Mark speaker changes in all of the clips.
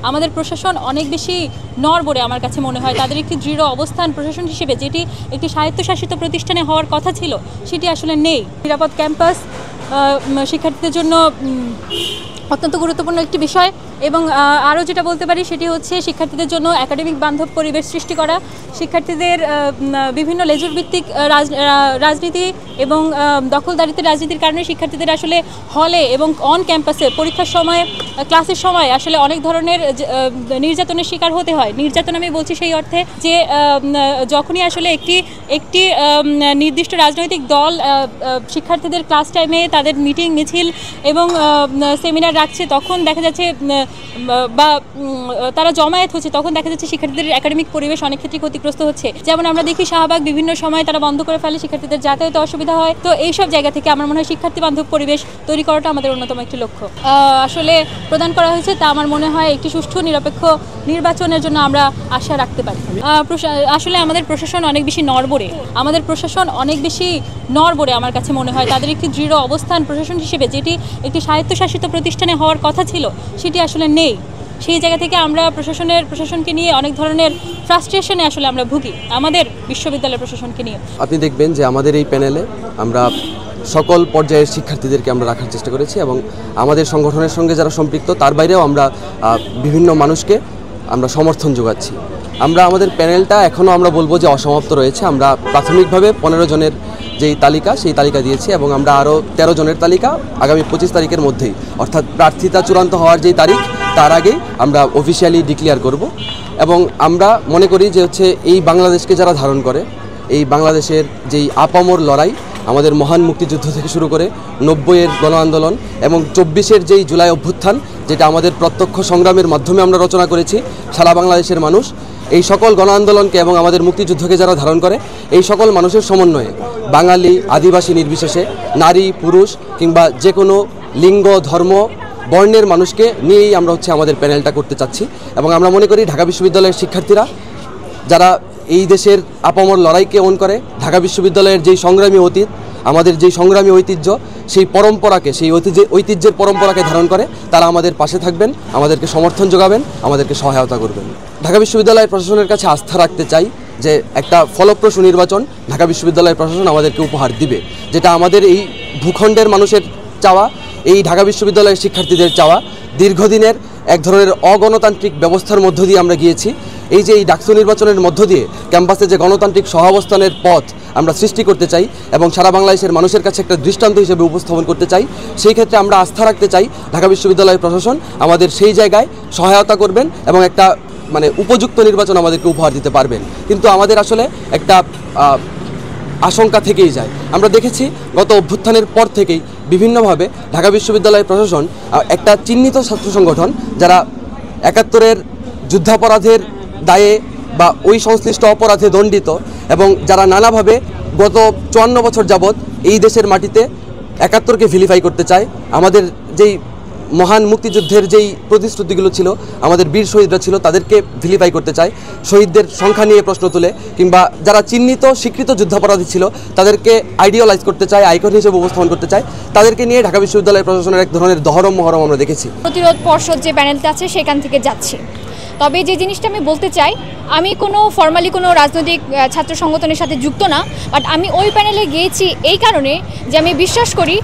Speaker 1: আমাদের প্রশাসন অনেক বেশি নড়বড়ে আমার কাছে মনে হয়। তাদের একটি দৃঢ় অবস্থান প্রশাসন হিসেবে যেটি একটি স্বায়ত্তশাসিত প্রতিষ্ঠানে হওয়ার কথা ছিল সেটি আসলে নেই। নিরাপদ ক্যাম্পাস শিক্ষার্থীদের জন্য অত্যন্ত গুরুত্বপূর্ণ একটি বিষয় এবং আরও যেটা বলতে পারি সেটি হচ্ছে শিক্ষার্থীদের জন্য একাডেমিক বান্ধব পরিবেশ সৃষ্টি করা, শিক্ষার্থীদের বিভিন্ন লেজুর ভিত্তিক রাজনীতি এবং দখলদারিত্বের রাজনীতির কারণে শিক্ষার্থীদের আসলে হলে এবং অন ক্যাম্পাসে পরীক্ষার সময় ক্লাসের সময় আসলে অনেক ধরনের নির্যাতনের শিকার হতে হয়। নির্যাতন আমি বলছি সেই অর্থে যে যখনই আসলে একটি নির্দিষ্ট রাজনৈতিক দল শিক্ষার্থীদের ক্লাস টাইমে তাদের মিটিং মিছিল এবং সেমিনার রাখছে তখন দেখা যাচ্ছে বা তারা জমায়েত হচ্ছে তখন দেখা যাচ্ছে শিক্ষার্থীদের একাডেমিক পরিবেশ অনেক ক্ষেত্রে ক্ষতিগ্রস্ত হচ্ছে। যেমন আমরা দেখি শাহবাগ বিভিন্ন সময় তারা বন্ধ করে ফেলে, শিক্ষার্থীদের যাতায়াতে অসুবিধা হয়। তো এইসব জায়গা থেকে আমার মনে হয় শিক্ষার্থী বান্ধব পরিবেশ তৈরি করাটা আমাদের অন্যতম একটি লক্ষ্য আসলে প্রদান করা হয়েছে। তা আমার মনে হয় একটি সুষ্ঠু নিরপেক্ষ নির্বাচনের জন্য আমরা আশা রাখতে পারি। আসলে আমাদের প্রশাসন অনেক বেশি নড়বড়ে আমার কাছে মনে হয়। তাদের একটি দৃঢ় অবস্থান প্রশাসন হিসেবে যেটি একটি স্বায়ত্তশাসিত প্রতিষ্ঠানে হওয়ার কথা ছিল সেটি আসলে নেই। সেই জায়গা থেকে আমরা প্রশাসনকে নিয়ে অনেক ধরনের ফ্রাস্ট্রেশনে আসলে আমরা ভুগি আমাদের বিশ্ববিদ্যালয়ের প্রশাসনকে নিয়ে।
Speaker 2: আপনি দেখবেন যে আমাদের এই প্যানেলে আমরা সকল পর্যায়ের শিক্ষার্থীদেরকে আমরা রাখার চেষ্টা করেছি এবং আমাদের সংগঠনের সঙ্গে যারা সম্পৃক্ত তার বাইরেও আমরা বিভিন্ন মানুষকে আমরা সমর্থন যোগাচ্ছি। আমরা আমাদের প্যানেলটা এখনও আমরা বলবো যে অসমাপ্ত রয়েছে। আমরা প্রাথমিকভাবে 15 জনের যেই তালিকা সেই তালিকা দিয়েছি এবং আমরা আরও 13 জনের তালিকা আগামী 25 তারিখের মধ্যেই, অর্থাৎ প্রার্থিতা চূড়ান্ত হওয়ার যেই তারিখ তার আগেই আমরা অফিসিয়ালি ডিক্লেয়ার করব। এবং আমরা মনে করি যে এই বাংলাদেশকে যারা ধারণ করে, এই বাংলাদেশের যেই আপামর লড়াই আমাদের মহান মুক্তিযুদ্ধ থেকে শুরু করে 90-এর গণ আন্দোলন এবং 24-এর যেই জুলাই অভ্যুত্থান, যেটা আমাদের প্রত্যক্ষ সংগ্রামের মাধ্যমে আমরা রচনা করেছি, সারা বাংলাদেশের মানুষ এই সকল গণ আন্দোলনকে এবং আমাদের মুক্তিযুদ্ধকে যারা ধারণ করে, এই সকল মানুষের সমন্বয়ে বাঙালি আদিবাসী নির্বিশেষে নারী পুরুষ কিংবা যে কোনো লিঙ্গ ধর্ম বর্ণের মানুষকে নিয়েই আমরা আমাদের প্যানেলটা করতে চাচ্ছি। এবং আমরা মনে করি ঢাকা বিশ্ববিদ্যালয়ের শিক্ষার্থীরা যারা এই দেশের আপামর লড়াইকে ওন করে, ঢাকা বিশ্ববিদ্যালয়ের যেই সংগ্রামী অতীত, আমাদের যেই সংগ্রামী ঐতিহ্য, সেই পরম্পরাকে, সেই ঐতিহ্যের পরম্পরাকে ধারণ করে তারা আমাদের পাশে থাকবেন, আমাদেরকে সমর্থন যোগাবেন, আমাদেরকে সহায়তা করবেন। ঢাকা বিশ্ববিদ্যালয় প্রশাসনের কাছে আস্থা রাখতে চাই যে একটা ফলপ্রসূ নির্বাচন ঢাকা বিশ্ববিদ্যালয় প্রশাসন আমাদেরকে উপহার দিবে, যেটা আমাদের এই ভূখণ্ডের মানুষের চাওয়া, এই ঢাকা বিশ্ববিদ্যালয়ের শিক্ষার্থীদের চাওয়া। দীর্ঘদিনের এক ধরনের অগণতান্ত্রিক ব্যবস্থার মধ্য দিয়ে আমরা গিয়েছি। এই যে এই ডাকসু নির্বাচনের মধ্য দিয়ে ক্যাম্পাসে যে গণতান্ত্রিক সহাবস্থানের পথ আমরা সৃষ্টি করতে চাই এবং সারা বাংলাদেশের মানুষের কাছে একটা দৃষ্টান্ত হিসেবে উপস্থাপন করতে চাই, সেই ক্ষেত্রে আমরা আস্থা রাখতে চাই ঢাকা বিশ্ববিদ্যালয় প্রশাসন আমাদের সেই জায়গায় সহায়তা করবেন এবং একটা উপযুক্ত নির্বাচন আমাদেরকে উপহার দিতে পারবেন। কিন্তু আমাদের আসলে একটা আশঙ্কা থেকেই যায়। আমরা দেখেছি গত অভ্যুত্থানের পর থেকেই বিভিন্নভাবে ঢাকা বিশ্ববিদ্যালয় প্রশাসন একটা চিহ্নিত ছাত্র সংগঠন যারা 71-এর যুদ্ধাপরাধের দায়ে বা ওই সংশ্লিষ্ট অপরাধে দণ্ডিত এবং যারা নানাভাবে গত 54 বছর যাবৎ এই দেশের মাটিতে 71কে ভিলিফাই করতে চায়, আমাদের যেই মহান মুক্তিযুদ্ধের যেই প্রতিশ্রুতিগুলো ছিল, আমাদের বীর শহীদরা ছিল, তাদেরকে ভিলিফাই করতে চায়, শহীদদের সংখ্যা নিয়ে প্রশ্ন তুলে, কিংবা যারা চিহ্নিত স্বীকৃত যুদ্ধাপরাধী ছিল তাদেরকে আইডিয়ালাইজ করতে চায়, আইকন হিসেবে উপস্থাপন করতে চায়, তাদেরকে নিয়ে ঢাকা বিশ্ববিদ্যালয় প্রশাসনের এক ধরনের দহরম মহরম আমরা দেখেছি।
Speaker 3: প্রতিরোধ পর্ষদ যে প্যানেলটা আছে সেখান থেকে যাচ্ছে। তবে যে জিনিসটা আমি বলতে চাই, আমি ফর্মালি কোনো রাজনৈতিক ছাত্র সংগঠনের সাথে যুক্ত না, বাট আমি ওই প্যানেলে গিয়েছি এই কারণে যে আমি বিশ্বাস করি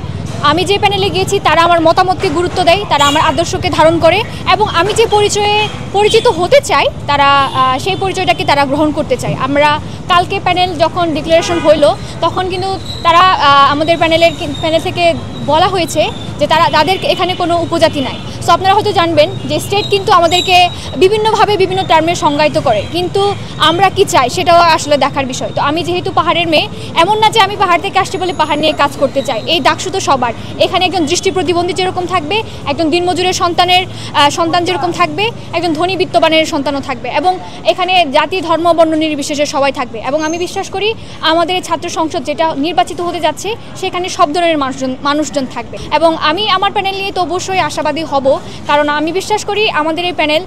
Speaker 3: আমি যে প্যানেলে গিয়েছি তারা আমার মতামতকে গুরুত্ব দেয়, তারা আমার আদর্শকে ধারণ করে এবং আমি যে পরিচয়ে পরিচিত হতে চাই তারা সেই পরিচয়টাকে তারা গ্রহণ করতে চায়। আমরা কালকে প্যানেল যখন ডিক্লারেশন হইল তখন কিন্তু তারা আমাদের প্যানেল থেকে বলা হয়েছে যে তাদের এখানে কোনো উপজাতি নাই। সো আপনারা হয়তো জানবেন যে স্টেট কিন্তু আমাদেরকে বিভিন্নভাবে বিভিন্ন টার্মে সংজ্ঞায়িত করে, কিন্তু আমরা কি চাই সেটাও আসলে দেখার বিষয়। তো আমি যেহেতু পাহাড়ের মেয়ে, এমন না যে আমি পাহাড় থেকে আসছি বলে পাহাড় নিয়ে কাজ করতে চাই। এই ডাকসু তো সবার, এখানে একজন দৃষ্টি প্রতিবন্ধী যেরকম থাকবে, একজন দিনমজুরের সন্তান যেরকম থাকবে, একজন ধনী বিত্তবানের সন্তানও থাকবে এবং এখানে জাতি ধর্ম বর্ণ নির্বিশেষে সবাই থাকবে। এবং আমি বিশ্বাস করি আমাদের ছাত্র সংসদ যেটা নির্বাচিত হতে যাচ্ছে সেখানে সব ধরনের মানুষজন থাকবে এবং আমি আমার প্যানেল নিয়ে তো অবশ্যই আশাবাদী হব, কারণ আমি বিশ্বাস করি আমাদের এই প্যানেল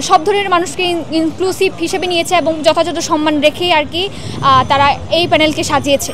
Speaker 3: সব ধরনের মানুষকে ইনক্লুসিভ হিসেবে নিয়েছে এবং যথাযথ সম্মান রেখেই আর কি তারা এই প্যানেলকে সাজিয়েছে।